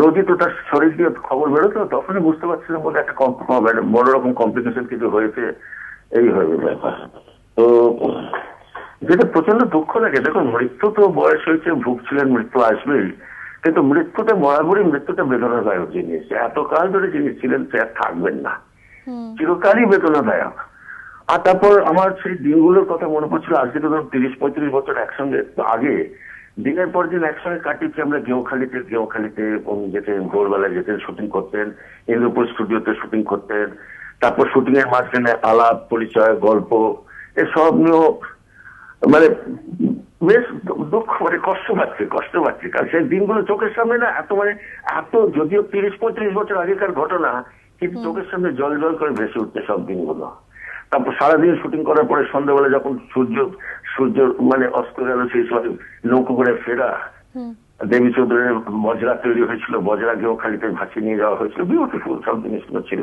রোজই তো তার শরীর দিয়ে খবর বেরোতো, তখনই বুঝতে পারছিলাম বলে একটা বড় রকম কমপ্লিকেশন কিছু হয়েছে, এই হবে ব্যাপার। তো যেটা প্রচন্ড দুঃখ লাগে, দেখুন মৃত্যু তো বয়স হয়েছে, ভুগছিলেন, মৃত্যু আসবেই, কিন্তু মৃত্যুটা বরাবরই, মৃত্যুটা বেদনাদায়ক জিনিস। এতকাল ধরে যিনি ছিলেন সে আর থাকবেন না, চিরকালই বেদনাদায়ক। আর তারপর আমার সেই দিনগুলোর কথা মনে পড়ছিল, আজকে তো ধরুন 30-35 বছর একসঙ্গে, আগে দিনের পর দিন একসঙ্গে কাটিয়েছি আমরা গেঁওখালিতে যেতেন, ভোরবেলায় যেতেন, শুটিং করতেন, ইন্দ্রপুর স্টুডিওতে শুটিং করতেন, তারপর শুটিং এর মাঝখানে আলাপ পরিচয় গল্প এসব নিয়েও মানে বেশ দুঃখ, মানে কষ্ট পাচ্ছি কারণ সেই দিনগুলো চোখের সামনে না, এত যদিও 30-35 বছর আগেকার ঘটনা, কিন্তু চোখের সামনে জল জল করে ভেসে উঠছে সব দিনগুলো। তারপর সারাদিন শুটিং করার পরে সন্ধ্যাবেলা যখন সূর্য মানে অস্ত গেল, সেই সময় নৌকো করে ফেরা, দেবী চৌধুরীর বজরা তৈরি হয়েছিল, বজরা গেঁওখালিতে ভাসিয়ে নিয়ে যাওয়া হয়েছিল, বিউটিফুল সব জিনিসগুলো ছিল।